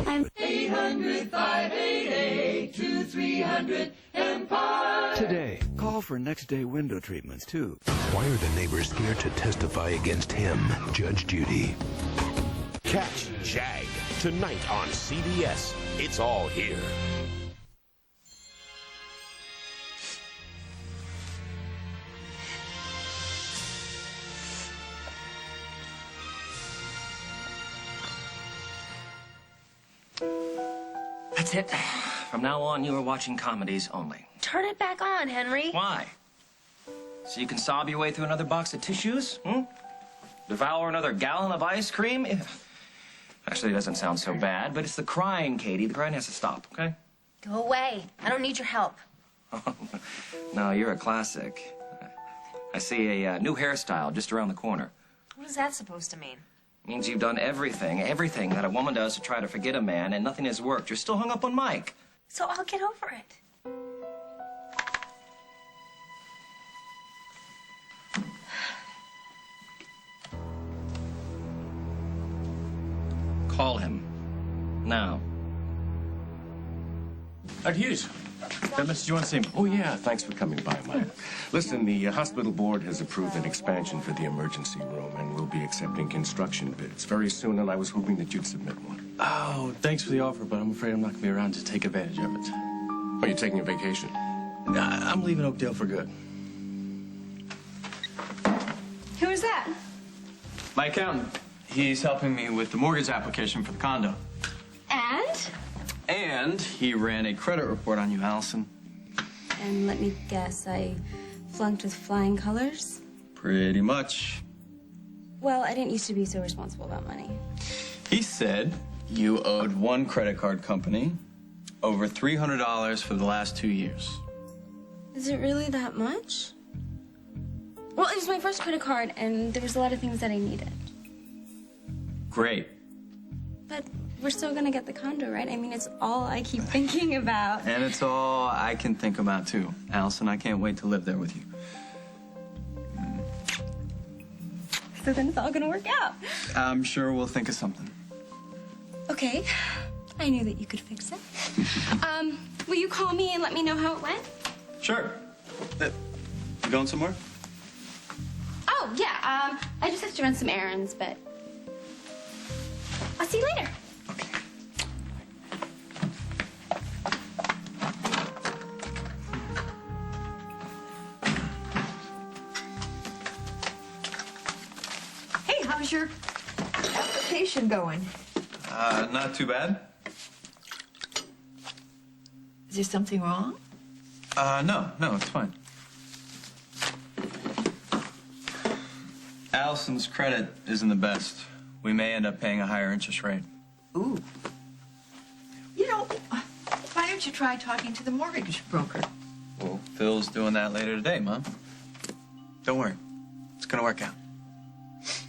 I'm 800-588-2300 Empire. Today, call for next-day window treatments, too. Why are the neighbors scared to testify against him, Judge Judy? Catch Jag tonight on CBS. It's all here. That's it. From now on, you are watching comedies only. Turn it back on, Henry. Why? So you can sob your way through another box of tissues? Devour another gallon of ice cream? Actually, it doesn't sound so bad, but it's the crying, Katie. The crying has to stop, okay? Go away. I don't need your help. No, you're a classic. I see a new hairstyle just around the corner. What is that supposed to mean? Means you've done everything that a woman does to try to forget a man, and nothing has worked. You're still hung up on Mike. So I'll get over it. Call him. Now. Hughes, that message you want to see me? Oh, yeah, thanks for coming by, Mike. Listen, the hospital board has approved an expansion for the emergency room, and we'll be accepting construction bids very soon, and I was hoping that you'd submit one. Oh, thanks for the offer, but I'm afraid I'm not going to be around to take advantage of it. Are you taking a vacation? I'm leaving Oakdale for good. Who is that? My accountant. He's helping me with the mortgage application for the condo. And? And he ran a credit report on you, Allison. And let me guess, I flunked with flying colors? Pretty much. Well, I didn't used to be so responsible about money. He said you owed one credit card company over $300 for the last 2 years. Is it really that much? Well, it was my first credit card, and there was a lot of things that I needed. Great. But we're still gonna get the condo, right? I mean, it's all I keep thinking about. And it's all I can think about, too. Allison, I can't wait to live there with you. So then it's all gonna work out. I'm sure we'll think of something. Okay. I knew that you could fix it. Will you call me and let me know how it went? Sure. You going somewhere? Oh, yeah. I just have to run some errands, but I'll see you later. Okay. Hey, how's your application going? Not too bad. Is there something wrong? No, it's fine. Allison's credit isn't the best. We may end up paying a higher interest rate. Ooh. You know, why don't you try talking to the mortgage broker? Well, Phil's doing that later today, Mom. Don't worry. It's gonna work out.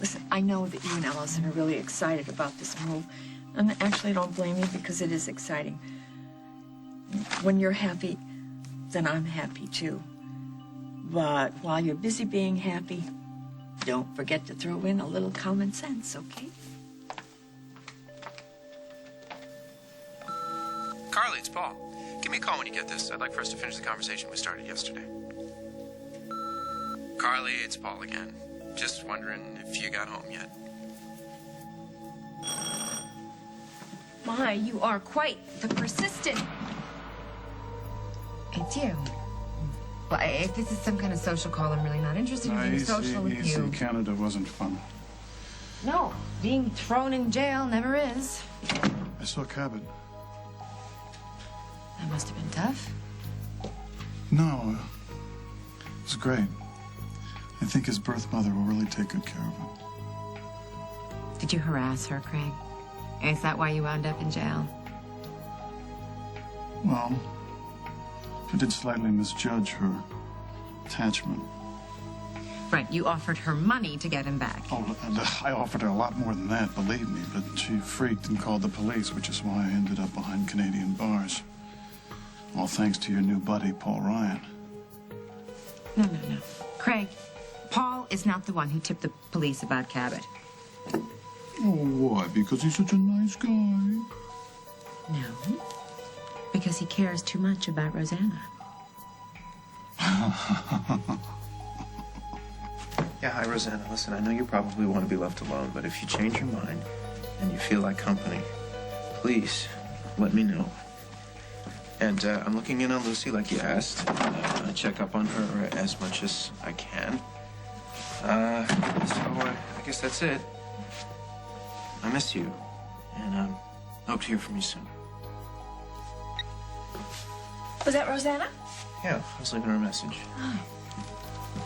Listen, I know that you and Allison are really excited about this move. And actually, I don't blame you because it is exciting. When you're happy, then I'm happy too. But while you're busy being happy, don't forget to throw in a little common sense, okay? Carly, it's Paul. Give me a call when you get this. I'd like for us to finish the conversation we started yesterday. Carly, it's Paul again. Just wondering if you got home yet. My, you are quite the persistent. It's you. Well, if this is some kind of social call, I'm really not interested in being social with you. Canada wasn't fun. No, being thrown in jail never is. I saw Cabot. That must have been tough. No, it was great. I think his birth mother will really take good care of him. Did you harass her, Craig? Is that why you wound up in jail? Well, I did slightly misjudge her attachment. Right, you offered her money to get him back. Oh, and I offered her a lot more than that, believe me, but she freaked and called the police, which is why I ended up behind Canadian bars. All thanks to your new buddy, Paul Ryan. No. Craig, Paul is not the one who tipped the police about Cabot. Oh, why? Because he's such a nice guy. because he cares too much about Rosanna. Yeah, hi, Rosanna. Listen, I know you probably want to be left alone, but if you change your mind and you feel like company, please let me know. And I'm looking in on Lucy like you asked. I check up on her as much as I can. So I guess that's it. I miss you, and hope to hear from you soon. Was that Rosanna? Yeah, I was leaving her a message. Oh.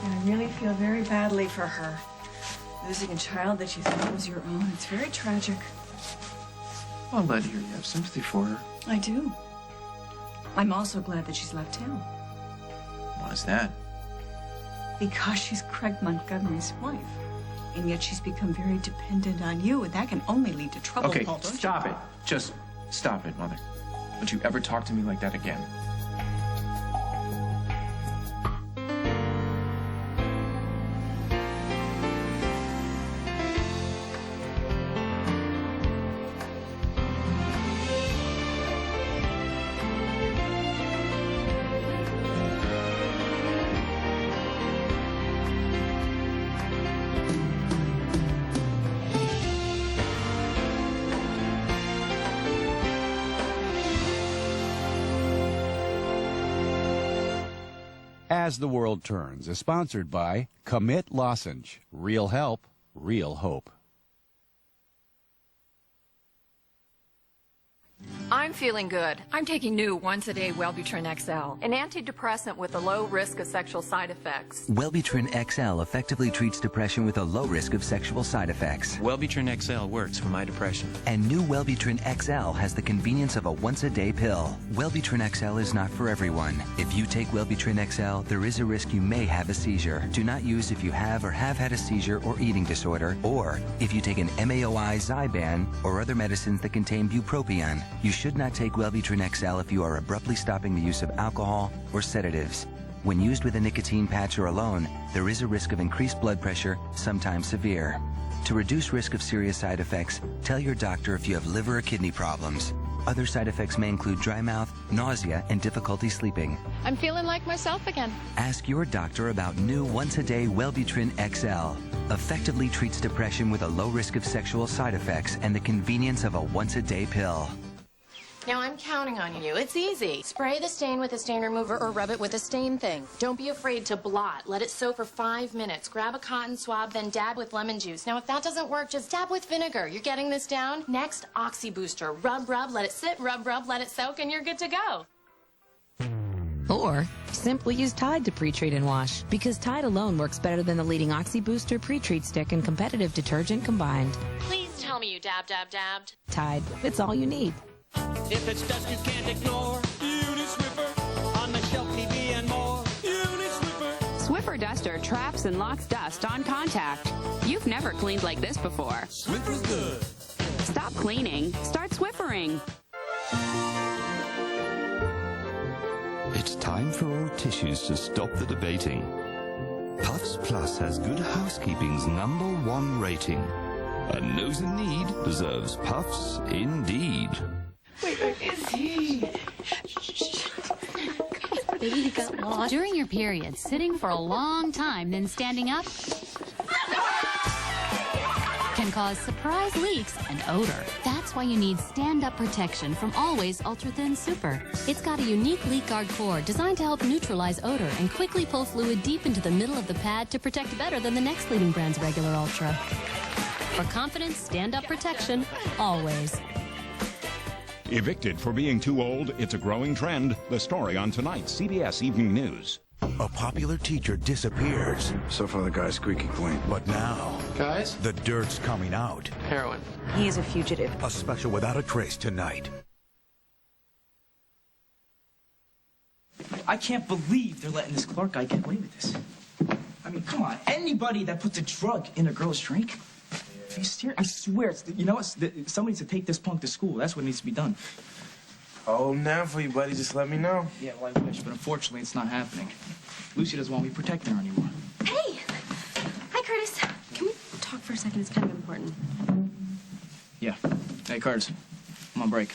I really feel very badly for her. Losing a child that you thought was your own. It's very tragic. Well, I'm glad to hear you have sympathy for her. I do. I'm also glad that she's left town. Why is that? Because she's Craig Montgomery's wife. And yet she's become very dependent on you, and that can only lead to trouble. Okay, Paul, don't you? stop it. Just stop it, Mother. Don't you ever talk to me like that again. As the World Turns is sponsored by Commit Lozenge. Real help, real hope. I'm feeling good. I'm taking new once-a-day Wellbutrin XL, an antidepressant with a low risk of sexual side effects. Wellbutrin XL effectively treats depression with a low risk of sexual side effects. Wellbutrin XL works for my depression. And new Wellbutrin XL has the convenience of a once-a-day pill. Wellbutrin XL is not for everyone. If you take Wellbutrin XL, there is a risk you may have a seizure. Do not use if you have or have had a seizure or eating disorder, or if you take an MAOI, Zyban, or other medicines that contain bupropion. You should not take Wellbutrin XL if you are abruptly stopping the use of alcohol or sedatives. When used with a nicotine patch or alone, there is a risk of increased blood pressure, sometimes severe. To reduce risk of serious side effects, tell your doctor if you have liver or kidney problems. Other side effects may include dry mouth, nausea, and difficulty sleeping. I'm feeling like myself again. Ask your doctor about new once-a-day Wellbutrin XL. Effectively treats depression with a low risk of sexual side effects and the convenience of a once-a-day pill. Now I'm counting on you. It's easy. Spray the stain with a stain remover or rub it with a stain thing. Don't be afraid to blot. Let it soak for 5 minutes. Grab a cotton swab, then dab with lemon juice. Now if that doesn't work, just dab with vinegar. You're getting this down? Next, Oxy Booster. Rub, rub, let it sit, rub, rub, let it soak, and you're good to go. Or simply use Tide to pre-treat and wash, because Tide alone works better than the leading Oxy Booster pre-treat stick and competitive detergent combined. Please tell me you dabbed. Tide, it's all you need. If it's dust you can't ignore, Beauty Swiffer, on the shelf TV and more, Beauty Swiffer. Swiffer Duster traps and locks dust on contact. You've never cleaned like this before. Swiffer's good. Stop cleaning. Start Swiffering. It's time for all tissues to stop the debating. Puffs Plus has Good Housekeeping's #1 rating. A nose in need deserves Puffs indeed. Wait, where is he? Baby, he got lost. During your period, sitting for a long time, then standing up can cause surprise leaks and odor. That's why you need stand-up protection from Always Ultra Thin Super. It's got a unique leak guard core designed to help neutralize odor and quickly pull fluid deep into the middle of the pad to protect better than the next leading brand's regular Ultra. For confident stand-up protection, always. Evicted for being too old, it's a growing trend. The story on tonight's CBS Evening News. A popular teacher disappears. So far, the guy's squeaky clean. But now, guys, the dirt's coming out. Heroin. He is a fugitive. A special Without a Trace tonight. I can't believe they're letting this Clark guy get away with this. I mean, come on. Anybody that puts a drug in a girl's drink, I swear, you know what? Somebody needs to take this punk to school. That's what needs to be done. Oh, now for you, buddy. Just let me know. Yeah, well, I wish, but unfortunately, it's not happening. Lucy doesn't want me protecting her anymore. Hey! Hi, Curtis. Can we talk for a second? It's kind of important. Yeah. Hey, Curtis. I'm on break.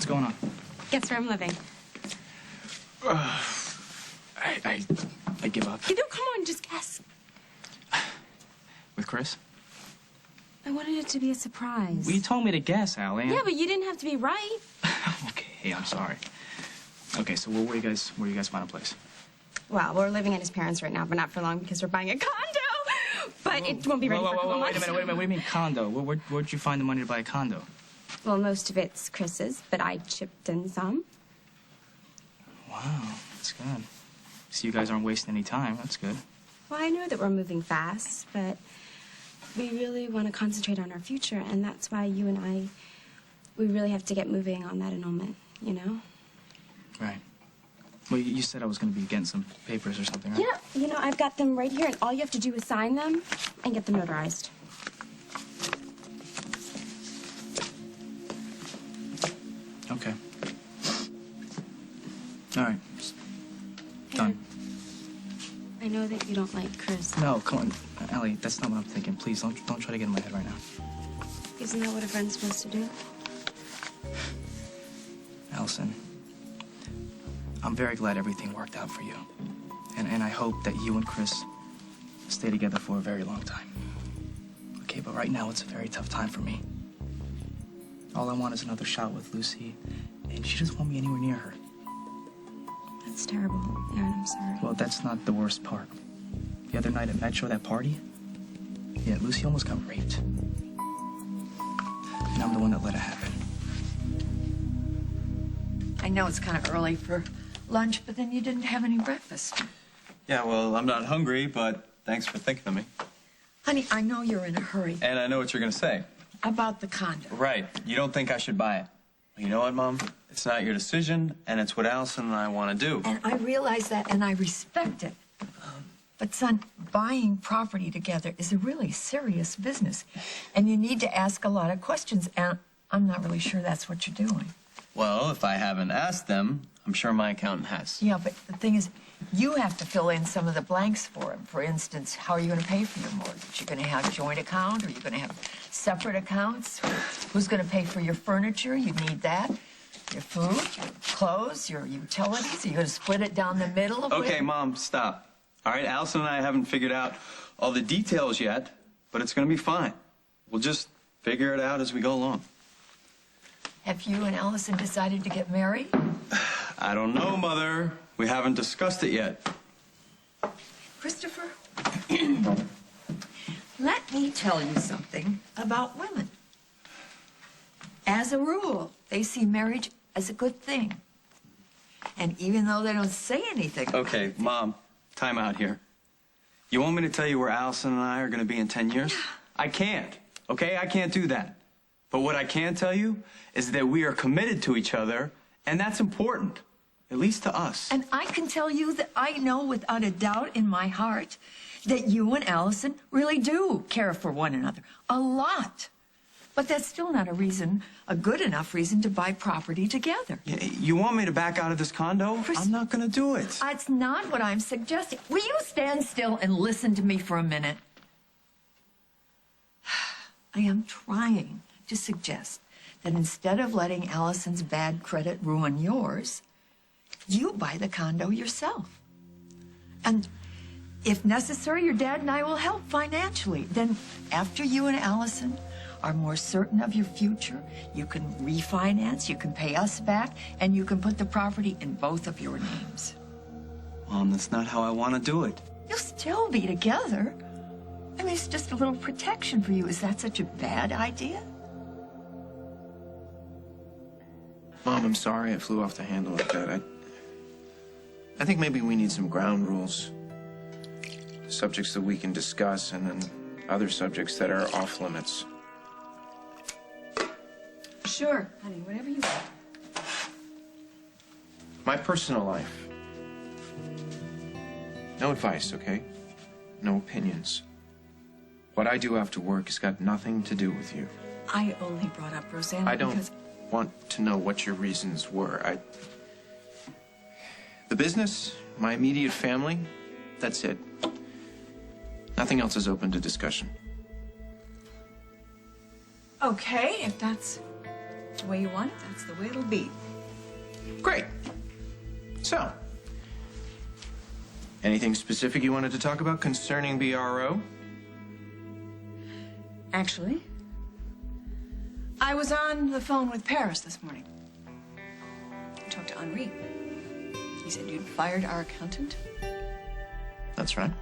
going on? Guess where I'm living? I give up. You know, come on, just guess. With Chris? I wanted it to be a surprise. Well, you told me to guess, Allie. Yeah, but you didn't have to be right. Okay, I'm sorry. Okay, so where you guys find a place? Well, we're living at his parents' right now, but not for long because we're buying a condo. But it won't be ready for a couple months. Wait a minute. What do you mean condo? Where'd you find the money to buy a condo? Well, most of it's Chris's, but I chipped in some. Wow, that's good. So you guys aren't wasting any time. That's good. Well, I know that we're moving fast, but we really want to concentrate on our future, and that's why you and we really have to get moving on that annulment, you know? Right. Well, you said I was going to be getting some papers or something, right? Yeah, you know, I've got them right here, and all you have to do is sign them and get them notarized. Okay. All right. Done. I know that you don't like Chris. No, come on, Allie. That's not what I'm thinking. Please don't try to get in my head right now. Isn't that what a friend's supposed to do? Allison, I'm very glad everything worked out for you. And I hope that you and Chris stay together for a very long time. Okay, but right now it's a very tough time for me. All I want is another shot with Lucy, and she doesn't want me anywhere near her. That's terrible, Aaron, I'm sorry. Well, that's not the worst part. The other night at Metro, that party, yeah, Lucy almost got raped. And I'm the one that let it happen. I know it's kind of early for lunch, but then you didn't have any breakfast. Yeah, well, I'm not hungry, but thanks for thinking of me. Honey, I know you're in a hurry. And I know what you're going to say. About the condo. Right. You don't think I should buy it. Well, you know what, Mom? It's not your decision, and it's what Allison and I want to do. And I realize that, and I respect it. But, son, buying property together is a really serious business. And you need to ask a lot of questions, and I'm not really sure that's what you're doing. Well, if I haven't asked them, I'm sure my accountant has. Yeah, but the thing is, you have to fill in some of the blanks for him. For instance, how are you going to pay for your mortgage? You're going to have a joint account, or you're going to have separate accounts? Who's going to pay for your furniture? You need that. Your food, your clothes, your utilities. Are you going to split it down the middle? Okay, Mom, stop. All right, Allison and I haven't figured out all the details yet, but it's going to be fine. We'll just figure it out as we go along. Have you and Allison decided to get married? I don't know, Mother. We haven't discussed it yet. Christopher, let me tell you something about women. As a rule, they see marriage as a good thing. And even though they don't say anything... Okay, Mom, time out here. You want me to tell you where Allison and I are going to be in 10 years? I can't, okay? I can't do that. But what I can tell you is that we are committed to each other, and that's important, at least to us. And I can tell you that I know without a doubt in my heart that you and Allison really do care for one another. A lot. But that's still not a good enough reason to buy property together. You want me to back out of this condo? I'm not going to do it. That's not what I'm suggesting. Will you stand still and listen to me for a minute? I am trying to suggest that instead of letting Allison's bad credit ruin yours, you buy the condo yourself. And if necessary, your dad and I will help financially. Then after you and Allison are more certain of your future, you can refinance, you can pay us back, and you can put the property in both of your names. Mom, that's not how I want to do it. You'll still be together. I mean, it's just a little protection for you. Is that such a bad idea? Mom, I'm sorry I flew off the handle like that. I think maybe we need some ground rules. Subjects that we can discuss, and then other subjects that are off limits. Sure, honey, whatever you want. My personal life. No advice, okay? No opinions. What I do after work has got nothing to do with you. I only brought up Rosanna I don't because... want to know what your reasons were. The business, my immediate family, that's it. Nothing else is open to discussion. Okay, if that's The way you want it, that's the way it'll be. Great. So, anything specific you wanted to talk about concerning BRO? Actually, I was on the phone with Paris this morning. I talked to Henri. He said you'd fired our accountant. That's right.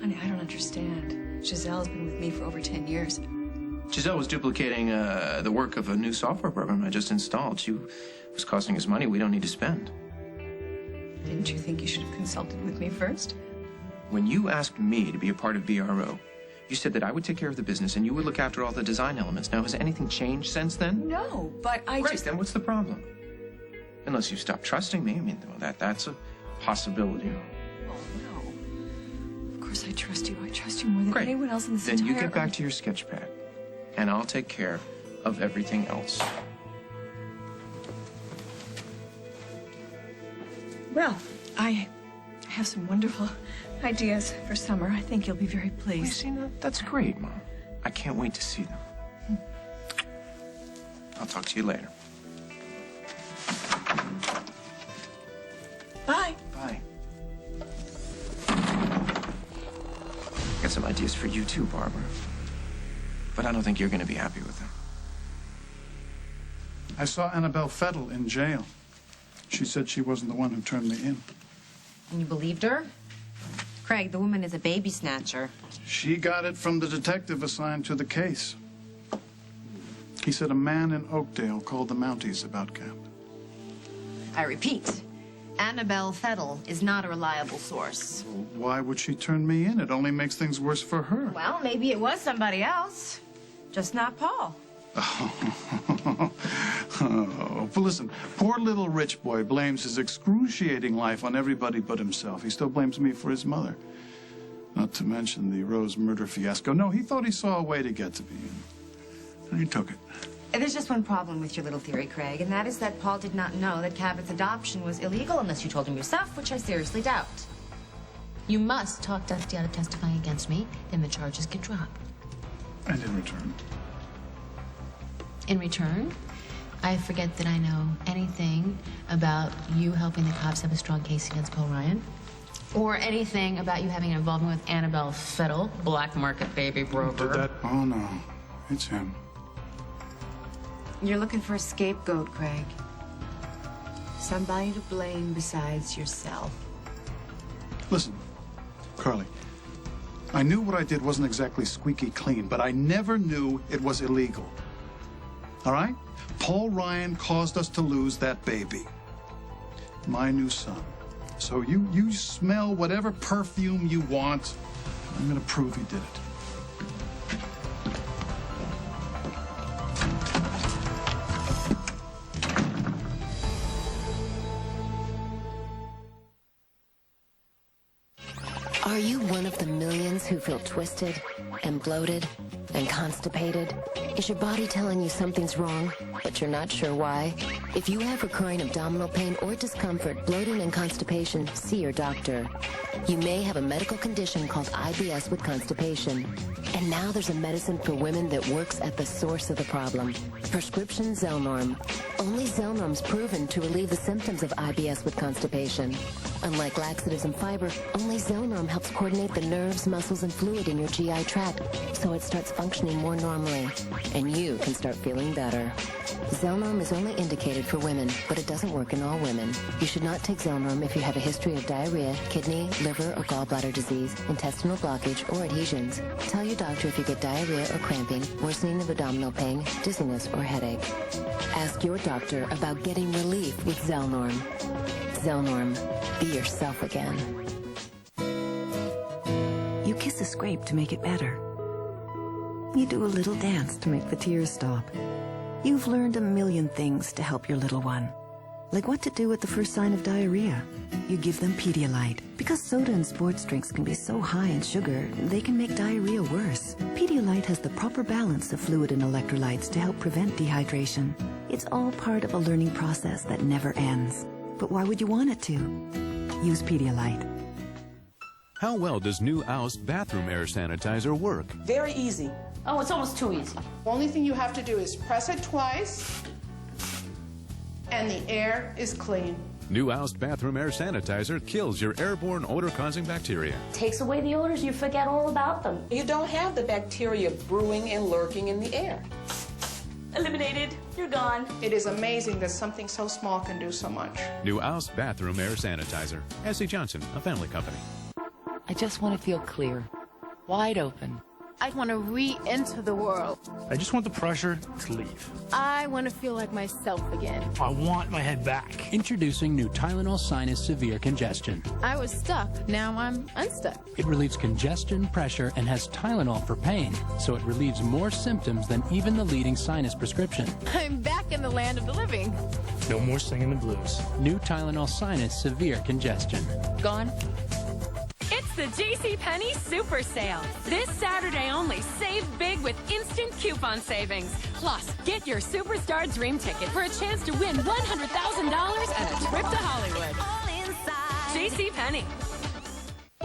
Honey, I don't understand. Giselle's been with me for over 10 years. Giselle was duplicating the work of a new software program I just installed. She was costing us money we don't need to spend. Didn't you think you should have consulted with me first? When you asked me to be a part of BRO, you said that I would take care of the business and you would look after all the design elements. Now, has anything changed since then? No, but I Great, just... then what's the problem? Unless you stop trusting me. I mean, well, that's a possibility. Oh, no. Of course I trust you. I trust you more than Great. anyone else in this Then entire... you get back to your sketch pad, and I'll take care of everything else. Well, I have some wonderful ideas for summer. I think you'll be very pleased. See, that's great, Mom. I can't wait to see them. I'll talk to you later. Bye. Bye. Got some ideas for you too, Barbara. But I don't think you're going to be happy with them. I saw Annabelle Fettel in jail. She said she wasn't the one who turned me in. And you believed her? Craig, the woman is a baby snatcher. She got it from the detective assigned to the case. He said a man in Oakdale called the Mounties about Cap. I repeat, Annabelle Fettel is not a reliable source. Why would she turn me in? It only makes things worse for her. Well, maybe it was somebody else. Just not Paul. Oh, but listen, poor little rich boy blames his excruciating life on everybody but himself. He still blames me for his mother. Not to mention the Rose murder fiasco. No, he thought he saw a way to get to me. And he took it. There's just one problem with your little theory, Craig, and that is that Paul did not know that Cabot's adoption was illegal unless you told him yourself, which I seriously doubt. You must talk Dusty out of testifying against me, then the charges get dropped. And in return? In return, I forget that I know anything about you helping the cops have a strong case against Paul Ryan, or anything about you having an involvement with Annabelle Fettel, black market baby broker. Did that? Oh, no. It's him. You're looking for a scapegoat, Craig. Somebody to blame besides yourself. Listen, Carly, I knew what I did wasn't exactly squeaky clean, but I never knew it was illegal. All right? Paul Ryan caused us to lose that baby. My new son. So you smell whatever perfume you want. I'm going to prove he did it. Are you one of the millions who feel twisted and bloated and constipated? Is your body telling you something's wrong, but you're not sure why? If you have recurring abdominal pain or discomfort, bloating and constipation, see your doctor. You may have a medical condition called IBS with constipation. And now there's a medicine for women that works at the source of the problem. Prescription Zelnorm. Only Zelnorm's proven to relieve the symptoms of IBS with constipation. Unlike laxatives and fiber, only Zelnorm helps coordinate the nerves, muscles, and fluid in your GI tract, so it starts functioning more normally, and you can start feeling better. Zelnorm is only indicated for women, but it doesn't work in all women. You should not take Zelnorm if you have a history of diarrhea, kidney, liver, or gallbladder disease, intestinal blockage, or adhesions. Tell your doctor if you get diarrhea or cramping, worsening of abdominal pain, dizziness, or headache. Ask your doctor about getting relief with Zelnorm. Zelnorm. Be yourself again. You kiss a scrape to make it better. You do a little dance to make the tears stop. You've learned a million things to help your little one. Like what to do at the first sign of diarrhea. You give them Pedialyte. Because soda and sports drinks can be so high in sugar, they can make diarrhea worse. Pedialyte has the proper balance of fluid and electrolytes to help prevent dehydration. It's all part of a learning process that never ends. But why would you want it to? Use Pedialyte. How well does new AsTheWorldStillTurns bathroom air sanitizer work? Very easy. Oh, it's almost too easy. Only thing you have to do is press it twice, and the air is clean. New Oust Bathroom Air Sanitizer kills your airborne odor-causing bacteria. Takes away the odors, you forget all about them. You don't have the bacteria brewing and lurking in the air. Eliminated. You're gone. It is amazing that something so small can do so much. New Oust Bathroom Air Sanitizer. S.C. Johnson, a family company. I just want to feel clear, wide open. I want to re-enter the world. I just want the pressure to leave. I want to feel like myself again. I want my head back. Introducing new Tylenol Sinus Severe Congestion. I was stuck. Now I'm unstuck. It relieves congestion, pressure, and has Tylenol for pain, so it relieves more symptoms than even the leading sinus prescription. I'm back in the land of the living. No more singing the blues. New Tylenol Sinus Severe Congestion. Gone? It's the JCPenney Super Sale. This Saturday only, save big with instant coupon savings. Plus, get your Superstar Dream Ticket for a chance to win $100,000 and a trip to Hollywood. JCPenney.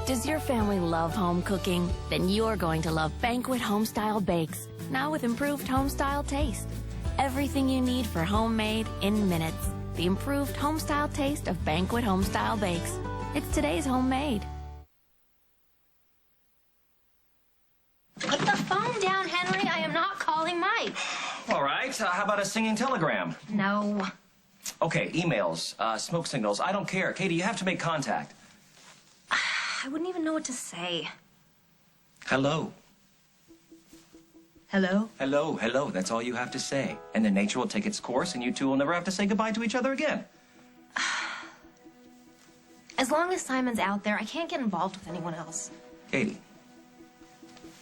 Does your family love home cooking? Then you're going to love Banquet Homestyle Bakes, now with improved homestyle taste. Everything you need for homemade in minutes. The improved homestyle taste of Banquet Homestyle Bakes. It's today's homemade. Put the phone down, Henry. I am not calling Mike. All right. How about a singing telegram? No. Okay, emails, smoke signals. I don't care. Katie, you have to make contact. I wouldn't even know what to say. Hello. Hello? Hello, hello. That's all you have to say. And then nature will take its course, and you two will never have to say goodbye to each other again. As long as Simon's out there, I can't get involved with anyone else. Katie,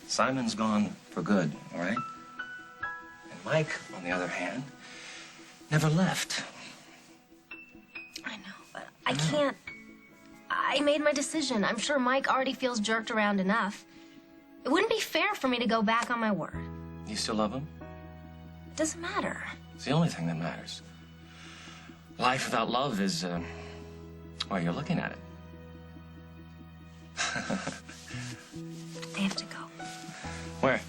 Simon's gone for good, all right? And Mike, on the other hand, never left. I know, but I can't. I made my decision. I'm sure Mike already feels jerked around enough. It wouldn't be fair for me to go back on my word. You still love him? It doesn't matter. It's the only thing that matters. Life without love is, well, you're looking at it. I have to go. Where?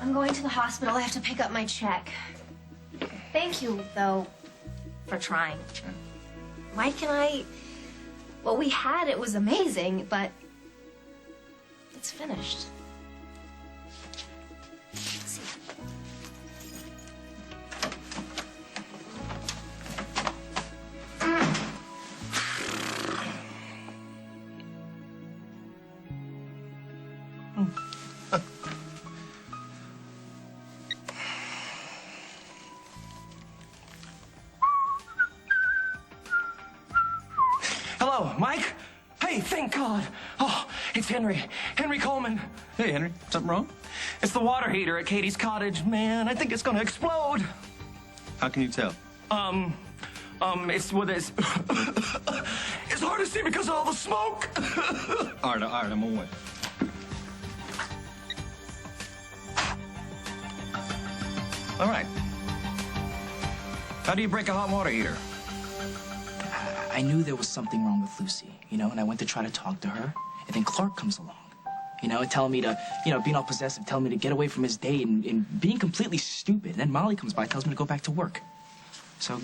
I'm going to the hospital. I have to pick up my check. Thank you, though, for trying. Mike and I, what we had, it was amazing, but it's finished. See ya. Hello, Mike? Hey, thank God. Oh, it's Henry. Henry Coleman. Hey, Henry. Something wrong? It's the water heater at Katie's cottage. Man, I think it's gonna explode. How can you tell? It's with this. It's hard to see because of all the smoke. All right, I'm on my way. All right. How do you break a hot water heater? I knew there was something wrong with Lucy, you know, and I went to try to talk to her, and then Clark comes along, you know, telling me to, you know, being all possessive, telling me to get away from his date and being completely stupid. And then Molly comes by, tells me to go back to work. So,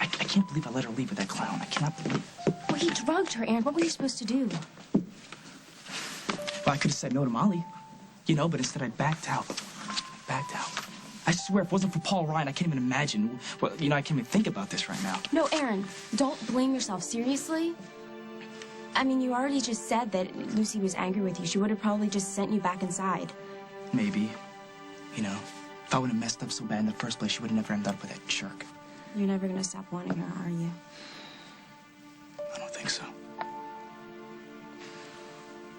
I can't believe I let her leave with that clown. I cannot believe it. Well, he drugged her, Aaron. What were you supposed to do? Well, I could have said no to Molly, you know, but instead I backed out. I swear, if it wasn't for Paul Ryan, I can't even imagine. Well, you know, I can't even think about this right now. No, Aaron, don't blame yourself. Seriously? I mean, you already just said that Lucy was angry with you. She would have probably just sent you back inside. Maybe. You know, if I would have messed up so bad in the first place, she would have never ended up with that jerk. You're never gonna stop wanting her, are you? I don't think so.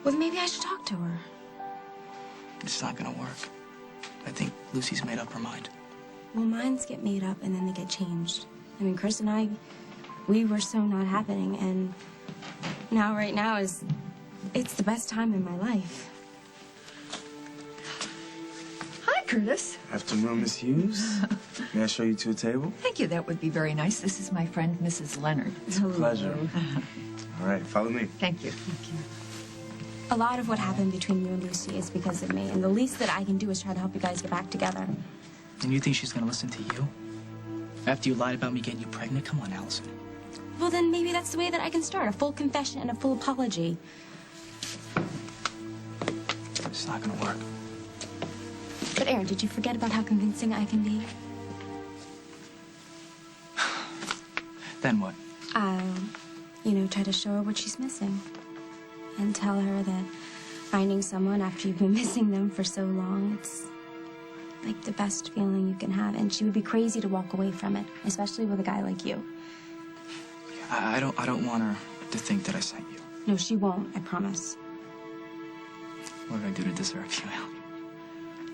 Well, maybe I should talk to her. It's not gonna work. I think Lucy's made up her mind. Well, minds get made up and then they get changed. I mean, Chris and I, we were so not happening, and now, right now, it's the best time in my life. Hi, Curtis. Afternoon, Miss Hughes. May I show you to a table? Thank you. That would be very nice. This is my friend, Mrs. Leonard. It's a pleasure. All right, follow me. Thank you. Thank you. A lot of what happened between you and Lucy is because of me, and the least that I can do is try to help you guys get back together. And you think she's gonna listen to you? After you lied about me getting you pregnant? Come on, Allison. Well, then maybe that's the way that I can start. A full confession and a full apology. It's not gonna work. But Aaron, did you forget about how convincing I can be? Then what? I'll, try to show her what she's missing. And tell her that finding someone after you've been missing them for so long, it's like the best feeling you can have. And she would be crazy to walk away from it, especially with a guy like you. I don't want her to think that I sent you. No, she won't, I promise. What did I do to deserve you, Al?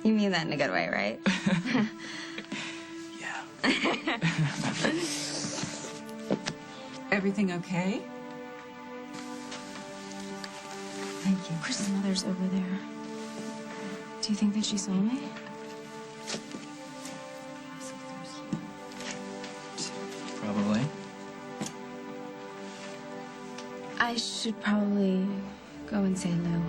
You mean that in a good way, right? Everything okay? Thank you. Chris's mother's over there. Do you think that she saw me? Probably. I should probably go and say hello.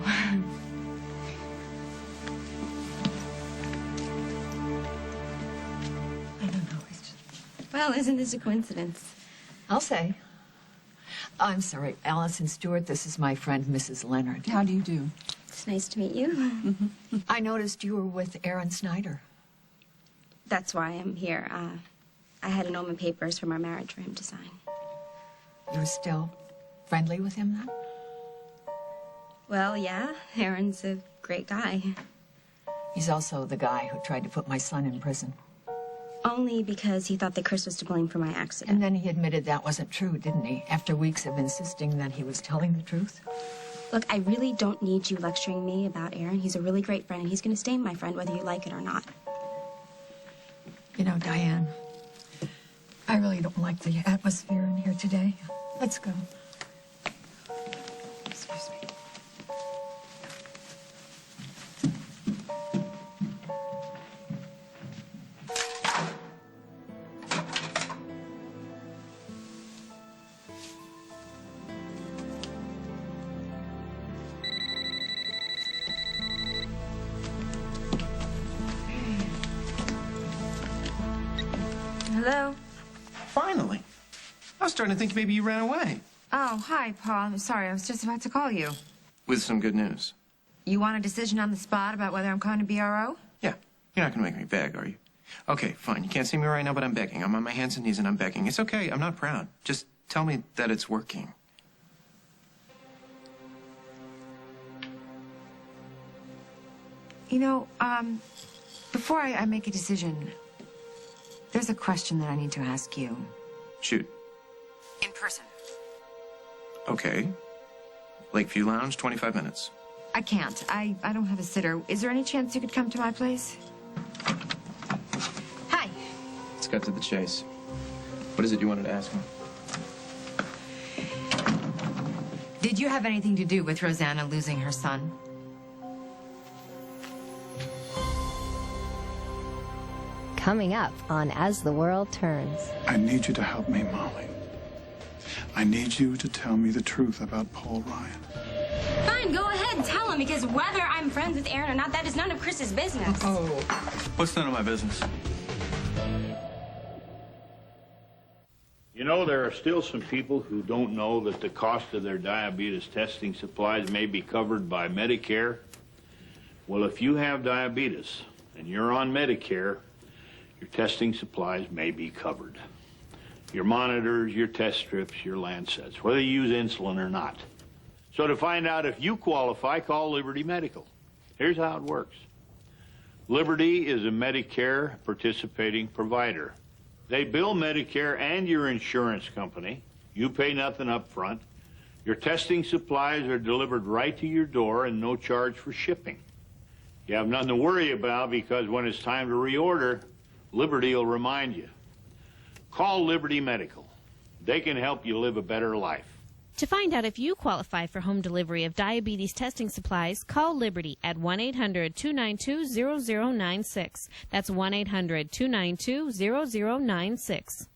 I don't know. It's just... Well, isn't this a coincidence? I'll say. I'm sorry, Allison Stewart. This is my friend, Mrs. Leonard. How do you do? It's nice to meet you. I noticed you were with Aaron Snyder. That's why I'm here. I had annulment papers from our marriage for him to sign. You're still friendly with him, then? Well, yeah. Aaron's a great guy. He's also the guy who tried to put my son in prison. Only because he thought that Chris was to blame for my accident. And then he admitted that wasn't true, didn't he? After weeks of insisting that he was telling the truth? Look, I really don't need you lecturing me about Aaron. He's a really great friend, and he's going to stay my friend whether you like it or not. You know, Diane, I really don't like the atmosphere in here today. Let's go. Excuse me. Hello? Finally. I was starting to think maybe you ran away. Oh, hi, Paul. I'm sorry. I was just about to call you. With some good news. You want a decision on the spot about whether I'm coming to BRO? Yeah. You're not going to make me beg, are you? Okay, fine. You can't see me right now, but I'm begging. I'm on my hands and knees and I'm begging. It's okay. I'm not proud. Just tell me that it's working. You know, before I make a decision, there's a question that I need to ask you. Shoot. In person. Okay. Lakeview Lounge, 25 minutes. I can't. I don't have a sitter. Is there any chance you could come to my place? Hi. Let's cut to the chase. What is it you wanted to ask me? Did you have anything to do with Rosanna losing her son? Coming up on As the World Turns. I need you to help me, Molly. I need you to tell me the truth about Paul Ryan. Fine, go ahead and tell him, because whether I'm friends with Aaron or not, that is none of Chris's business. Oh. What's none of my business? You know, there are still some people who don't know that the cost of their diabetes testing supplies may be covered by Medicare. Well, if you have diabetes and you're on Medicare, your testing supplies may be covered. Your monitors, your test strips, your Lancets, whether you use insulin or not. So to find out if you qualify, call Liberty Medical. Here's how it works. Liberty is a Medicare participating provider. They bill Medicare and your insurance company. You pay nothing up front. Your testing supplies are delivered right to your door and no charge for shipping. You have nothing to worry about because when it's time to reorder, Liberty will remind you. Call Liberty Medical. They can help you live a better life. To find out if you qualify for home delivery of diabetes testing supplies, call Liberty at 1-800-292-0096. That's 1-800-292-0096.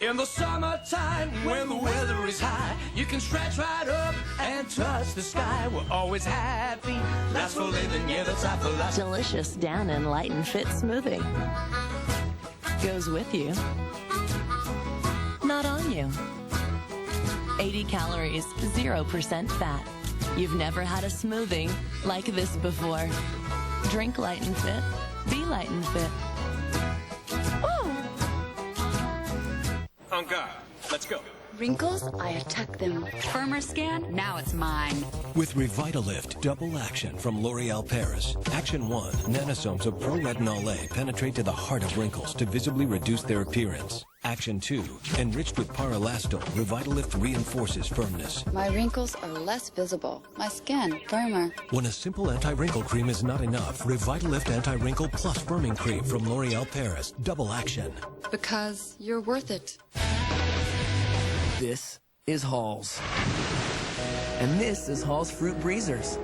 In the summertime, when the weather is high, you can stretch right up and touch the sky. We're always happy. That's for living, yeah, that's our philosophy. Delicious down and light and fit smoothie. Goes with you. Not on you. 80 calories, 0% fat. You've never had a smoothie like this before. Drink light and fit. Be light and fit. On guard. Let's go. Wrinkles, I attack them. Firmer skin, now it's mine. With Revitalift Double Action from L'Oreal Paris, Action 1, nanosomes of pro-retinol A penetrate to the heart of wrinkles to visibly reduce their appearance. Action 2, enriched with Paralastol, Revitalift reinforces firmness. My wrinkles are less visible. My skin, firmer. When a simple anti-wrinkle cream is not enough, Revitalift Anti-Wrinkle Plus Firming Cream from L'Oreal Paris, Double Action. Because you're worth it. This is Hall's. And this is Hall's Fruit Breezers.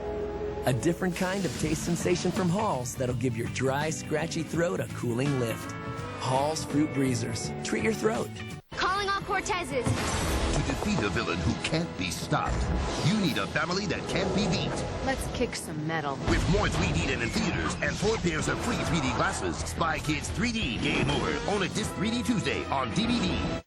A different kind of taste sensation from Hall's that'll give your dry, scratchy throat a cooling lift. Hall's Fruit Breezers. Treat your throat. Calling all Cortezes. To defeat a villain who can't be stopped, you need a family that can't be beat. Let's kick some metal. With more 3D than in theaters and 4 pairs of free 3D glasses, Spy Kids 3D Game Over. Only this 3D Tuesday on DVD.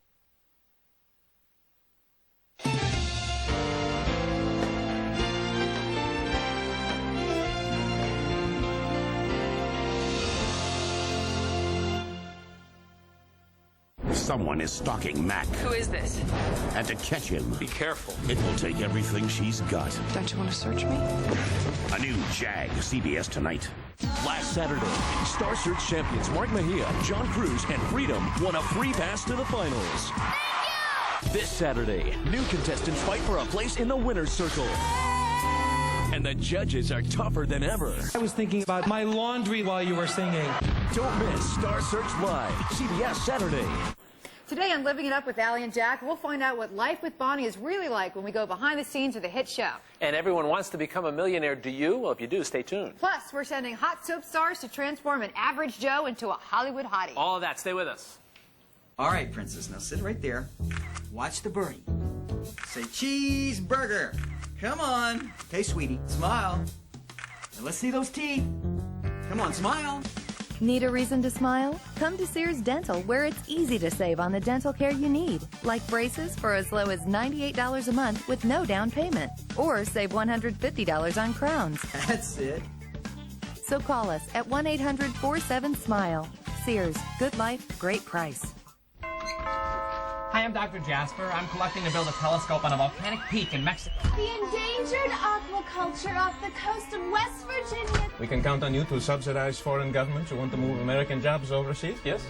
Someone is stalking Mac. Who is this? And to catch him, Be careful. it will take everything she's got. Don't you want to search me? A new Jag, CBS tonight. Last Saturday, Star Search champions Mark Mejia, John Cruz, and Freedom won a free pass to the finals. This Saturday, new contestants fight for a place in the winner's circle. And the judges are tougher than ever. I was thinking about my laundry while you were singing. Don't miss Star Search Live, CBS Saturday. Today on Living It Up with Allie and Jack, we'll find out what life with Bonnie is really like when we go behind the scenes of the hit show. And everyone wants to become a millionaire. Do you? Well, if you do, stay tuned. Plus, we're sending hot soap stars to transform an average Joe into a Hollywood hottie. All of that. Stay with us. All right, Princess. Now sit right there. Watch the birdie. Say cheeseburger. Come on. Okay, sweetie. Smile. Now let's see those teeth. Come on, smile. Need a reason to smile? Come to Sears Dental, where it's easy to save on the dental care you need, like braces for as low as $98 a month with no down payment, or save $150 on crowns. That's it. So call us at 1-800-47-SMILE. Sears, good life, great price. Hi, I'm Dr. Jasper. I'm collecting to build a telescope on a volcanic peak in Mexico. The endangered aquaculture off the coast of West Virginia. We can count on you to subsidize foreign governments who want to move American jobs overseas, yes?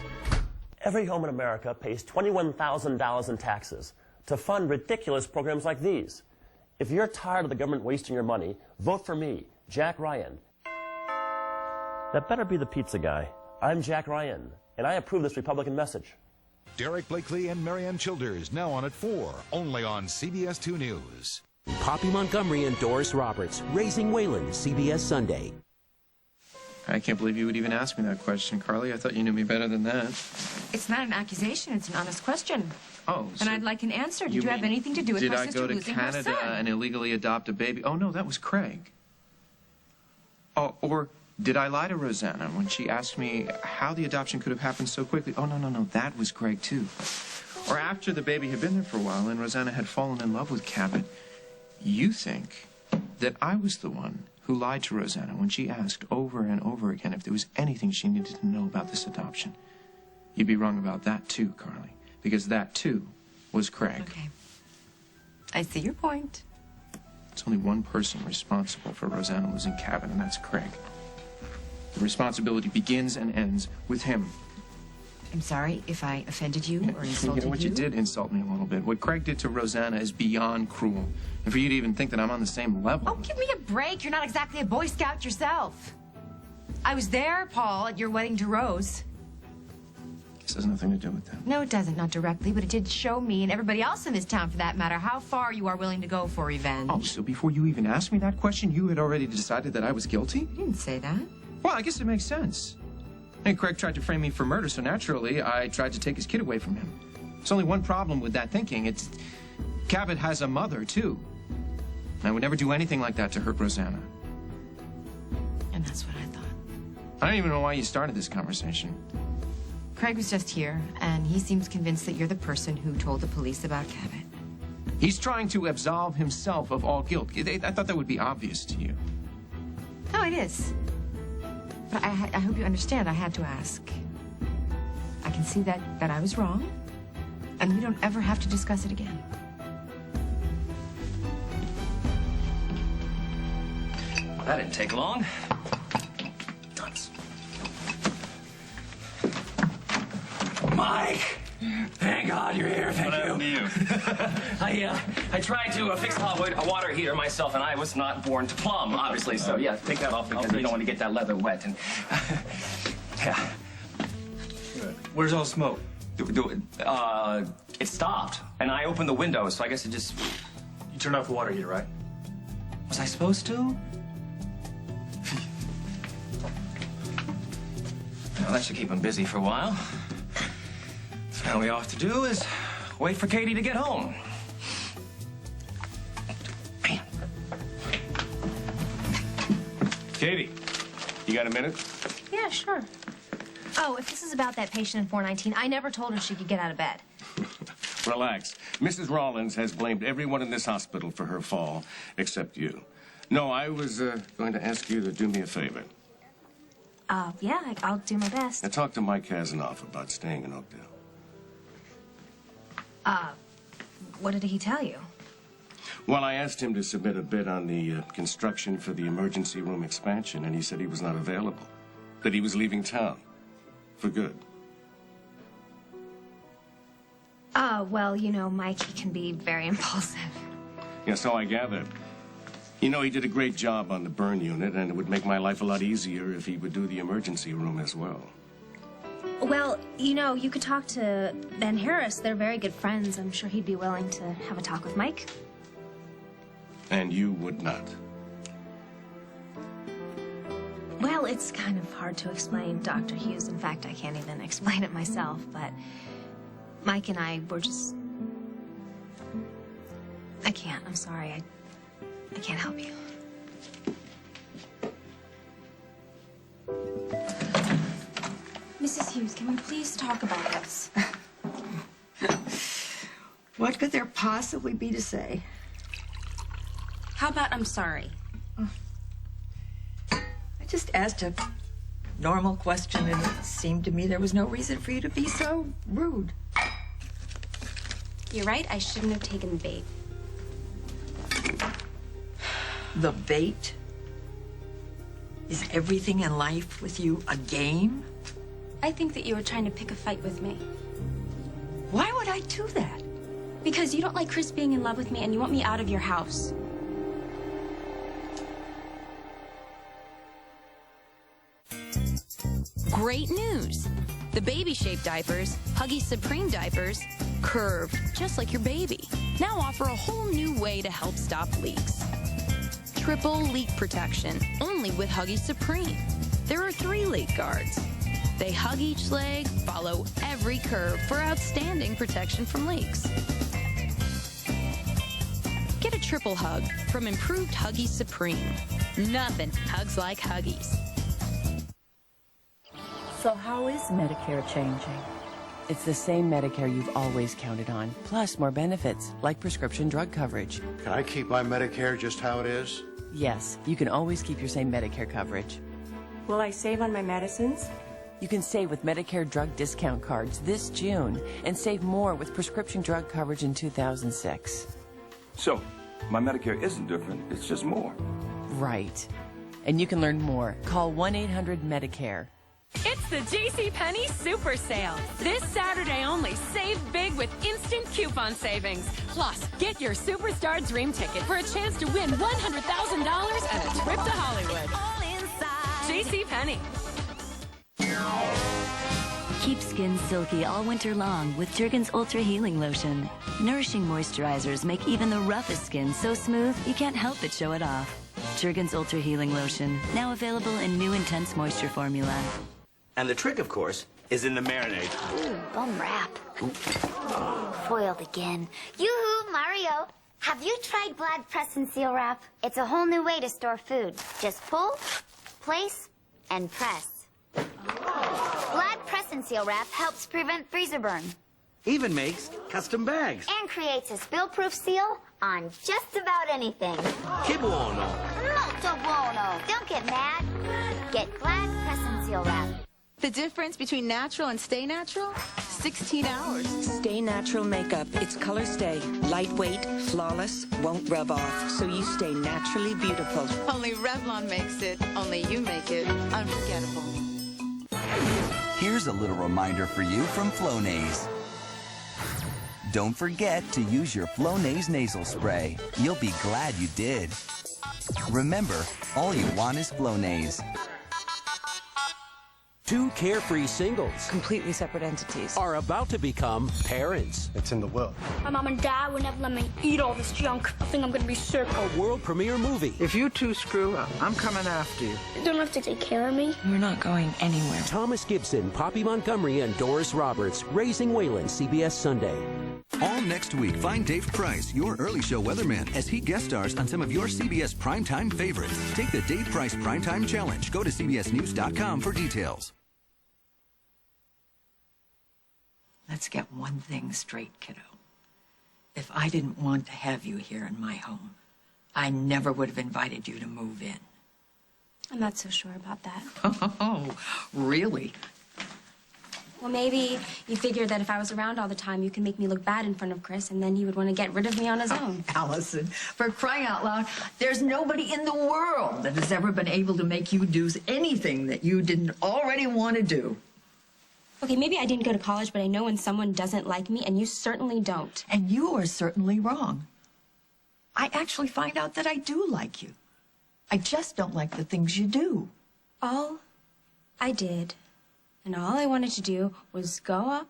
Every home in America pays $21,000 in taxes to fund ridiculous programs like these. If you're tired of the government wasting your money, vote for me, Jack Ryan. That better be the pizza guy. I'm Jack Ryan, and I approve this Republican message. Derek Blakely and Marianne Childers, now on at 4, only on CBS 2 News. Poppy Montgomery and Doris Roberts, Raising Waylon, CBS Sunday. I can't believe you would even ask me that question, Carly. I thought you knew me better than that. It's not an accusation, it's an honest question. Oh, so and I'd like an answer. Did you have anything to do with my sister losing her son? Did I go to Canada and illegally adopt a baby? Oh, no, that was Craig. Oh, or did I lie to Rosanna when she asked me how the adoption could have happened so quickly? Oh, no, that was Craig, too. Or after the baby had been there for a while and Rosanna had fallen in love with Cabot, you think that I was the one who lied to Rosanna when she asked over and over again if there was anything she needed to know about this adoption. You'd be wrong about that, too, Carly, because that, too, was Craig. Okay. I see your point. There's only one person responsible for Rosanna losing Cabot, and that's Craig. The responsibility begins and ends with him. I'm sorry if I offended you or insulted you. What you did insult me a little bit. What Craig did to Rosanna is beyond cruel. And for you to even think that I'm on the same level... Oh, give me a break. You're not exactly a Boy Scout yourself. I was there, Paul, at your wedding to Rose. This has nothing to do with that. No, it doesn't, not directly, but it did show me, and everybody else in this town for that matter, how far you are willing to go for revenge. Oh, so before you even asked me that question, you had already decided that I was guilty? You didn't say that. Well, I guess it makes sense. And Craig tried to frame me for murder, so naturally, I tried to take his kid away from him. There's only one problem with that thinking. It's Cabot has a mother, too. I would never do anything like that to hurt Rosanna. And that's what I thought. I don't even know why you started this conversation. Craig was just here, and he seems convinced that you're the person who told the police about Cabot. He's trying to absolve himself of all guilt. I thought that would be obvious to you. No, it is. But I hope you understand I had to ask. I can see that I was wrong, and we don't ever have to discuss it again. Well, that didn't take long. Dunce. Mike! Thank God you're here. Thank you. What happened to you? I tried to fix a water heater myself, and I was not born to plumb, obviously. So yeah, take that off because you don't want to get that leather wet. And yeah. Where's all the smoke? It stopped, and I opened the window, so I guess it just. You turned off the water heater, right? Was I supposed to? Well, that should keep him busy for a while. So all we have to do is wait for Katie to get home. Man. Katie, you got a minute? Yeah, sure. Oh, if this is about that patient in 419, I never told her she could get out of bed. Relax. Mrs. Rollins has blamed everyone in this hospital for her fall, except you. No, I was going to ask you to do me a favor. Yeah, I'll do my best. Now talk to Mike Kazanoff about staying in Oakdale. What did he tell you? Well, I asked him to submit a bid on the construction for the emergency room expansion, and he said he was not available, that he was leaving town for good. Well, you know, Mike, he can be very impulsive. Yeah, so I gathered. You know, he did a great job on the burn unit, and it would make my life a lot easier if he would do the emergency room as well. Well, you know, you could talk to Ben Harris. They're very good friends. I'm sure he'd be willing to have a talk with Mike. And you would not. Well, it's kind of hard to explain, Dr. Hughes. In fact, I can't even explain it myself, but Mike and I were just... I can't. I'm sorry. I can't help you. Mrs. Hughes, can we please talk about this? What could there possibly be to say? How about I'm sorry? I just asked a normal question, and it seemed to me there was no reason for you to be so rude. You're right, I shouldn't have taken the bait. The bait? Is everything in life with you a game? I think that you were trying to pick a fight with me. Why would I do that? Because you don't like Chris being in love with me and you want me out of your house. Great news! The baby-shaped diapers, Huggies Supreme diapers, curved just like your baby, now offer a whole new way to help stop leaks. Triple leak protection, only with Huggies Supreme. There are 3 leak guards. They hug each leg, follow every curve for outstanding protection from leaks. Get a triple hug from improved Huggies Supreme. Nothing hugs like Huggies. So how is Medicare changing? It's the same Medicare you've always counted on, plus more benefits, like prescription drug coverage. Can I keep my Medicare just how it is? Yes, you can always keep your same Medicare coverage. Will I save on my medicines? You can save with Medicare drug discount cards this June and save more with prescription drug coverage in 2006. So, my Medicare isn't different, it's just more. Right. And you can learn more. Call 1-800-MEDICARE. It's the JCPenney Super Sale. This Saturday only, save big with instant coupon savings. Plus, get your Superstar Dream Ticket for a chance to win $100,000 and a trip to Hollywood. All inside. JCPenney. Keep skin silky all winter long with Jergens Ultra Healing Lotion. Nourishing moisturizers make even the roughest skin so smooth you can't help but show it off. Jergens Ultra Healing Lotion, now available in new Intense Moisture formula. And the trick, of course, is in the marinade. Ooh, bum wrap. Foiled again. Yoo-hoo, Mario. Have you tried Glad Press and Seal Wrap? It's a whole new way to store food. Just pull, place, and press. Glad Press and Seal Wrap helps prevent freezer burn. Even makes custom bags. And creates a spill-proof seal on just about anything. Che buono. Molto buono. Don't get mad. Get Glad Press and Seal Wrap. The difference between natural and stay natural? 16 hours. Stay Natural makeup. It's color stay. Lightweight, flawless, won't rub off. So you stay naturally beautiful. Only Revlon makes it. Only you make it unforgettable. Here's a little reminder for you from Flonase. Don't forget to use your Flonase nasal spray. You'll be glad you did. Remember, all you want is Flonase. Two carefree singles, completely separate entities, are about to become parents. It's in the will. My mom and dad would never let me eat all this junk. I think I'm gonna be sick. A world premiere movie. If you two screw up, I'm coming after you. You don't have to take care of me. You're not going anywhere. Thomas Gibson, Poppy Montgomery, and Doris Roberts, Raising Waylon, CBS Sunday. All next week, find Dave Price, your early show weatherman, as he guest stars on some of your CBS primetime favorites. Take the Dave Price Primetime Challenge. Go to cbsnews.com for details. Let's get one thing straight, kiddo. If I didn't want to have you here in my home, I never would have invited you to move in. I'm not so sure about that. Oh, really? Well, maybe you figured that if I was around all the time, you could make me look bad in front of Chris, and then he would want to get rid of me on his own. Allison, for crying out loud, there's nobody in the world that has ever been able to make you do anything that you didn't already want to do. Okay, maybe I didn't go to college, but I know when someone doesn't like me, and you certainly don't. And you are certainly wrong. I actually find out that I do like you. I just don't like the things you do. All I did, and all I wanted to do, was go up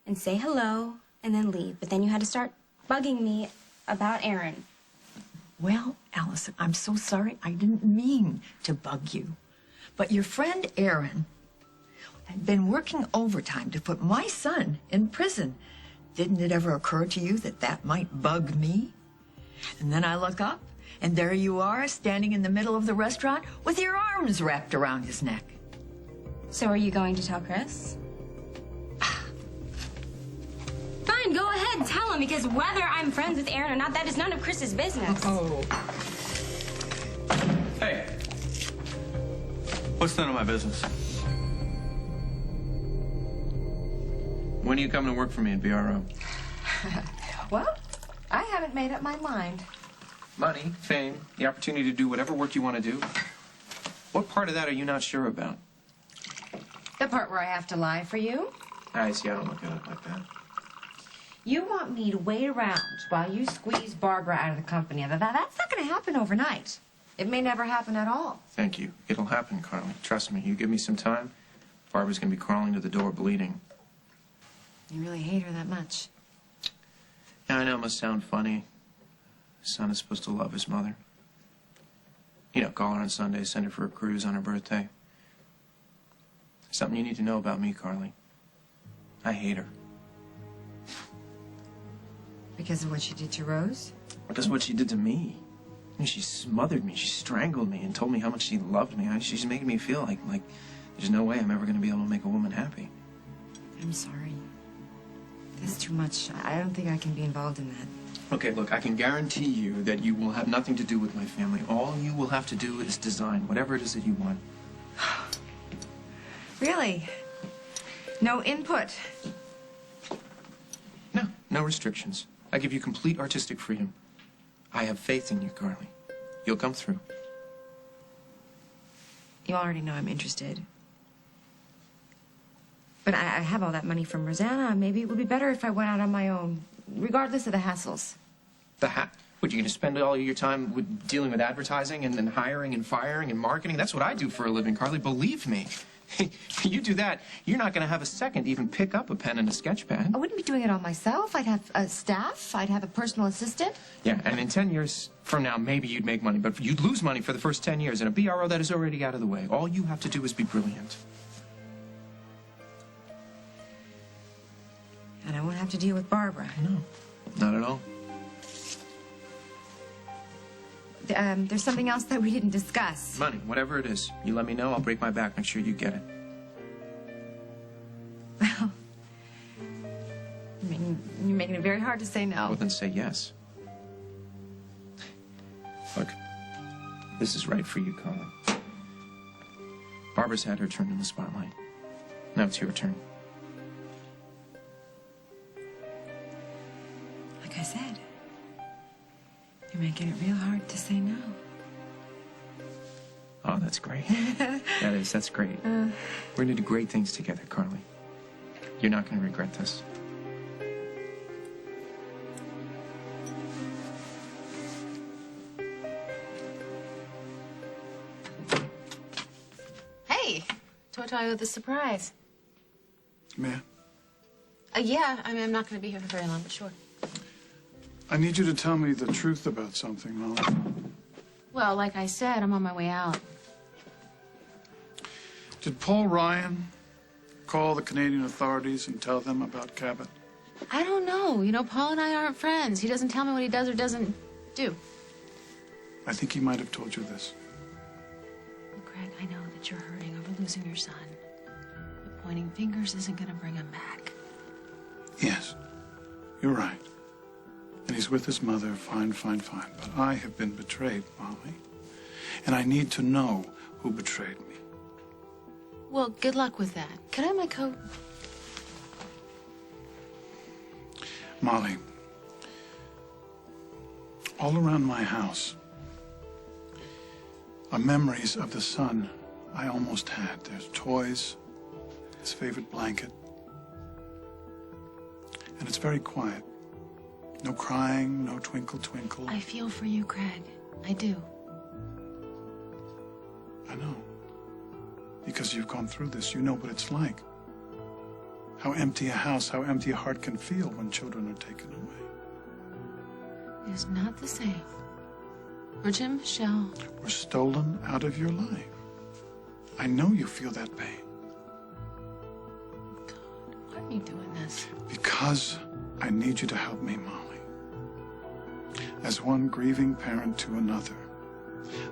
and say hello and then leave. But then you had to start bugging me about Aaron. Well, Allison, I'm so sorry. I didn't mean to bug you. But your friend Aaron had been working overtime to put my son in prison. Didn't it ever occur to you that that might bug me? And then I look up, and there you are, standing in the middle of the restaurant with your arms wrapped around his neck. So are you going to tell Chris? Fine, go ahead, tell him, because whether I'm friends with Aaron or not, that is none of Chris's business. Oh. Hey. What's none of my business? When are you coming to work for me at BRO? Well, I haven't made up my mind. Money, fame, the opportunity to do whatever work you want to do. What part of that are you not sure about? The part where I have to lie for you? I see, I don't look at it like that. You want me to wait around while you squeeze Barbara out of the company. That's not going to happen overnight. It may never happen at all. Thank you. It'll happen, Carly. Trust me. You give me some time, Barbara's going to be crawling to the door bleeding. You really hate her that much. Yeah, I know it must sound funny. His son is supposed to love his mother. You know, call her on Sunday, send her for a cruise on her birthday. Something you need to know about me, Carly. I hate her. Because of what she did to Rose? Because of what she did to me. I mean, she smothered me, she strangled me, and told me how much she loved me. She's making me feel like there's no way I'm ever going to be able to make a woman happy. I'm sorry. That's too much. I don't think I can be involved in that. Okay, look, I can guarantee you that you will have nothing to do with my family. All you will have to do is design whatever it is that you want. Really? No input? No, no restrictions. I give you complete artistic freedom. I have faith in you, Carly. You'll come through. You already know I'm interested. But I have all that money from Rosanna. Maybe it would be better if I went out on my own, regardless of the hassles. What, you're going to spend all your time dealing with advertising and then hiring and firing and marketing? That's what I do for a living, Carly. Believe me. You do that, you're not going to have a second to even pick up a pen and a sketch pad. I wouldn't be doing it all myself. I'd have a staff. I'd have a personal assistant. Yeah, and in 10 years from now, maybe you'd make money. But you'd lose money for the first 10 years in a BRO that is already out of the way. All you have to do is be brilliant. I won't have to deal with Barbara. No, not at all. There's something else that we didn't discuss. Money, whatever it is. You let me know, I'll break my back, make sure you get it. Well, you're making it very hard to say no. Well, then say yes. Look, this is right for you, Carla. Barbara's had her turn in the spotlight. Now it's your turn. Like I said, you're making it real hard to say no. Oh, that's great. That's great. We're gonna do great things together, Carly. You're not gonna regret this. Hey, Totai with a surprise. May I? Yeah, I mean, I'm not going to be here for very long, but sure. I need you to tell me the truth about something, Molly. Well, like I said, I'm on my way out. Did Paul Ryan call the Canadian authorities and tell them about Cabot? I don't know. You know, Paul and I aren't friends. He doesn't tell me what he does or doesn't do. I think he might have told you this. Craig, I know that you're hurting over losing your son. But pointing fingers isn't going to bring him back. Yes, you're right. And he's with his mother, fine. But I have been betrayed, Molly. And I need to know who betrayed me. Well, good luck with that. Can I have my coat? Molly, all around my house are memories of the son I almost had. There's toys, his favorite blanket. And it's very quiet. No crying, no twinkle, twinkle. I feel for you, Craig. I do. I know. Because you've gone through this, you know what it's like. How empty a house, how empty a heart can feel when children are taken away. It is not the same. Bridget and Michelle were stolen out of your life. I know you feel that pain. God, why are you doing this? Because I need you to help me, Molly. As one grieving parent to another,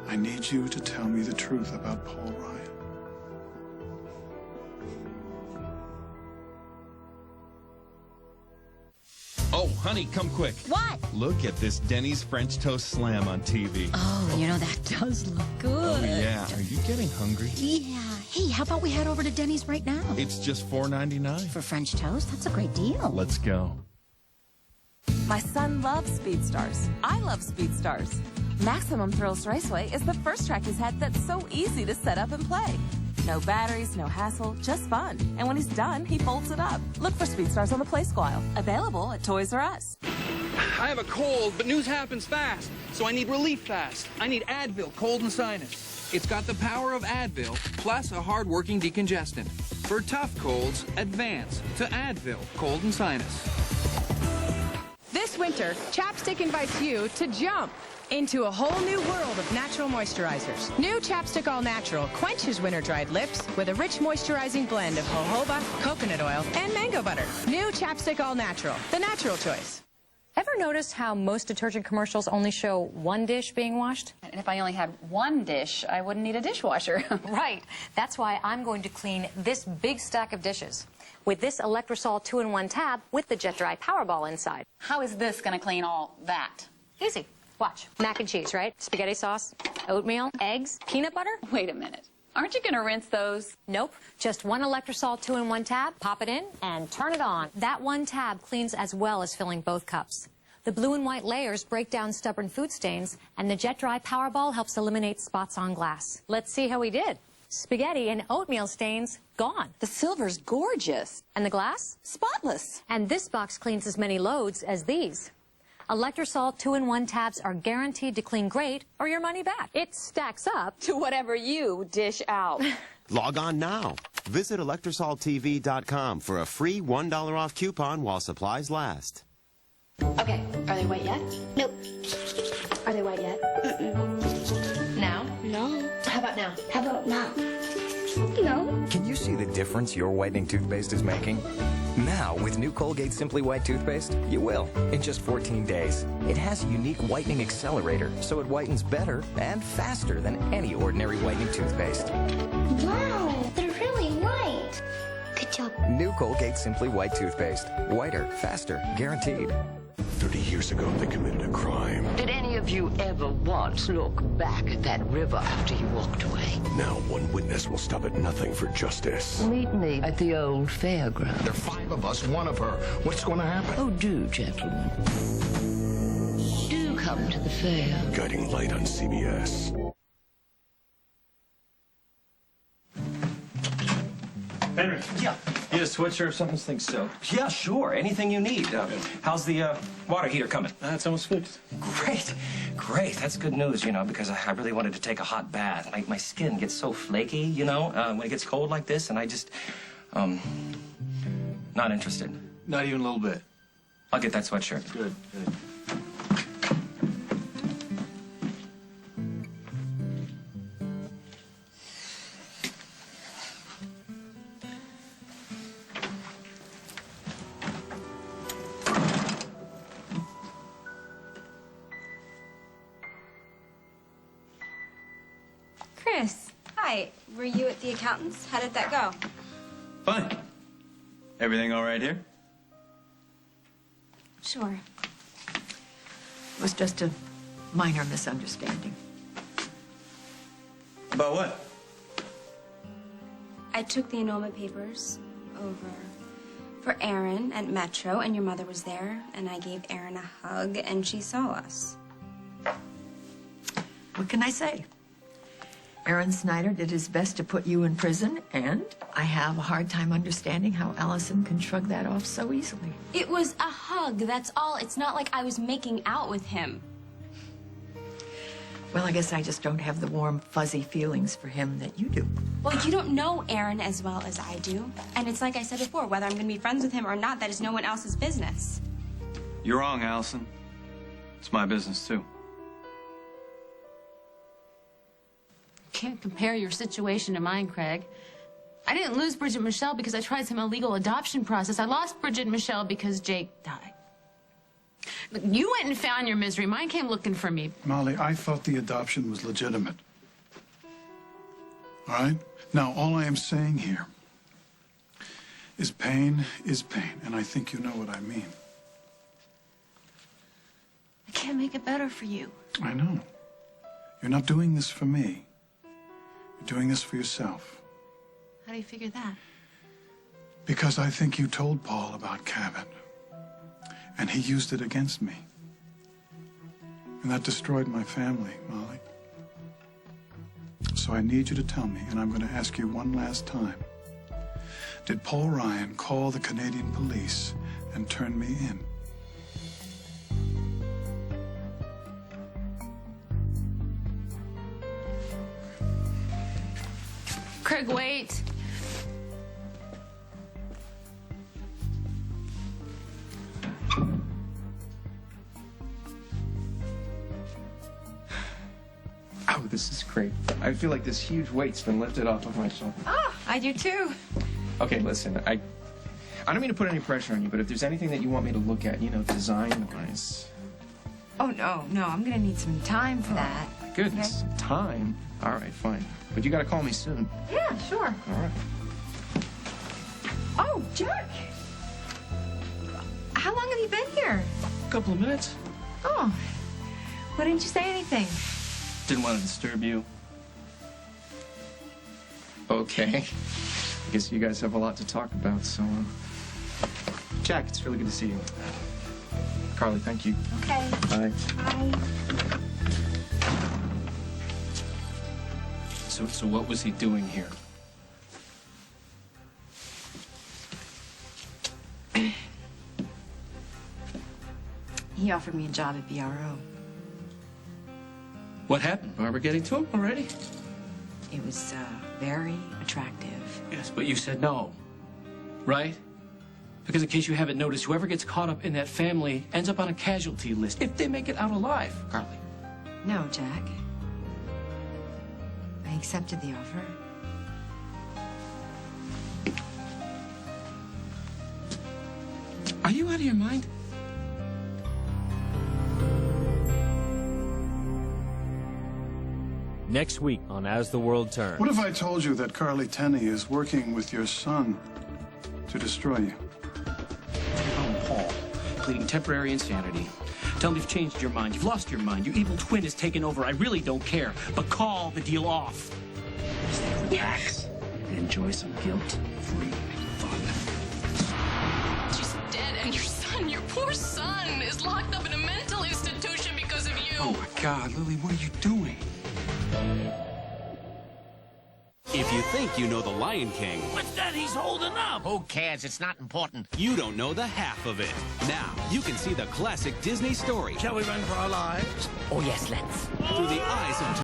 I need you to tell me the truth about Paul Ryan. Oh, honey, come quick. What? Look at this Denny's French Toast Slam on TV. Oh, you know, that does look good. Oh, yeah. Are you getting hungry? Yeah. Hey, how about we head over to Denny's right now? It's just $4.99. For French toast? That's a great deal. Let's go. My son loves Speedstars. I love Speedstars. Maximum Thrills Raceway is the first track he's had that's so easy to set up and play. No batteries, no hassle, just fun. And when he's done, he folds it up. Look for Speedstars on the Play Squad. Available at Toys R Us. I have a cold, but news happens fast, so I need relief fast. I need Advil, cold and sinus. It's got the power of Advil, plus a hard-working decongestant. For tough colds, advance to Advil, cold and sinus. This winter, Chapstick invites you to jump into a whole new world of natural moisturizers. New Chapstick All Natural quenches winter-dried lips with a rich moisturizing blend of jojoba, coconut oil, and mango butter. New Chapstick All Natural, the natural choice. Ever noticed how most detergent commercials only show one dish being washed? And if I only had one dish, I wouldn't need a dishwasher. Right. That's why I'm going to clean this big stack of dishes with this Electrosol 2-in-1 tab with the Jet Dry Powerball inside. How is this going to clean all that? Easy. Watch. Mac and cheese, right? Spaghetti sauce, oatmeal, eggs, peanut butter. Wait a minute. Aren't you going to rinse those? Nope. Just one Electrosol 2-in-1 tab, pop it in, and turn it on. That one tab cleans as well as filling both cups. The blue and white layers break down stubborn food stains, and the Jet Dry Powerball helps eliminate spots on glass. Let's see how we did. Spaghetti and oatmeal stains, gone. The silver's gorgeous. And the glass? Spotless. And this box cleans as many loads as these. Electrosol 2-in-1 tabs are guaranteed to clean great or your money back. It stacks up to whatever you dish out. Log on now. Visit ElectrosolTV.com for a free $1 off coupon while supplies last. Okay, are they white yet? Nope. Are they white yet? Now? No. How about now? How about now? No. Can you see the difference your whitening toothpaste is making? Now, with new Colgate Simply White toothpaste, you will in just 14 days. It has a unique whitening accelerator, so it whitens better and faster than any ordinary whitening toothpaste. Wow, they're really white. Good job. New Colgate Simply White toothpaste. Whiter, faster, guaranteed. 30 years ago, they committed a crime. Did any of you ever once look back at that river after you walked away? Now one witness will stop at nothing for justice. Meet me at the old fairground. There are 5 of us, 1 of her. What's going to happen? Oh, do, gentlemen. Do come to the fair. Guiding Light on CBS. Henry. Yeah. Need a switcher if something's thing soaked? Yeah, sure. Anything you need. How's the water heater coming? It's almost fixed. Great. Great. That's good news, you know, because I really wanted to take a hot bath. My skin gets so flaky, you know, when it gets cold like this, and I just, not interested. Not even a little bit. I'll get that sweatshirt. Good, good. Chris, hi. Were you at the accountant's? How did that go? Fine. Everything all right here? Sure. It was just a minor misunderstanding. About what? I took the enrollment papers over for Erin at Metro, and your mother was there, and I gave Erin a hug, and she saw us. What can I say? Aaron Snyder did his best to put you in prison, and I have a hard time understanding how Allison can shrug that off so easily. It was a hug, that's all. It's not like I was making out with him. Well, I guess I just don't have the warm, fuzzy feelings for him that you do. Well, you don't know Aaron as well as I do. And it's like I said before, whether I'm going to be friends with him or not, that is no one else's business. You're wrong, Allison. It's my business, too. Can't compare your situation to mine, Craig. I didn't lose Bridget Michelle because I tried some illegal adoption process. I lost Bridget Michelle because Jake died. Look, you went and found your misery. Mine came looking for me. Molly, I thought the adoption was legitimate. All right? Now, all I am saying here is pain, and I think you know what I mean. I can't make it better for you. I know. You're not doing this for me. You're doing this for yourself. How do you figure that? Because I think you told Paul about Cabot. And he used it against me. And that destroyed my family, Molly. So I need you to tell me, and I'm going to ask you one last time. Did Paul Ryan call the Canadian police and turn me in? Craig, wait. Oh, this is great. I feel like this huge weight's been lifted off of my shoulders. Oh, I do too. Okay, listen, I don't mean to put any pressure on you, but if there's anything that you want me to look at, you know, design-wise. Oh, no, I'm gonna need some time for that. My goodness, time? All right, fine. But you gotta call me soon. Yeah, sure. All right. Oh, Jack! How long have you been here? A couple of minutes. Oh, why didn't you say anything? Didn't want to disturb you. Okay. I guess you guys have a lot to talk about, so... Jack, it's really good to see you. Carly, thank you. Okay. Bye. Bye. So what was he doing here? He offered me a job at BRO. What happened? Barbara getting to him already? It was very attractive. Yes, but you said no, right? Because in case you haven't noticed, whoever gets caught up in that family ends up on a casualty list if they make it out alive, Carly. No, Jack. I accepted the offer. Are you out of your mind? Next week on As the World Turns. What if I told you that Carly Tenney is working with your son to destroy you? I'm Paul, pleading temporary insanity. Tell me you've changed your mind. You've lost your mind. Your evil twin has taken over. I really don't care. But call the deal off. Just relax and enjoy some guilt-free fun. She's dead, and your poor son, is locked up in a mental institution because of you. Oh, my God, Lily, what are you doing? If you think you know the Lion King... What's that he's holding up? Who cares? It's not important. You don't know the half of it. Now, you can see the classic Disney story. Shall we run for our lives? Oh, yes, let's. Through the eyes of...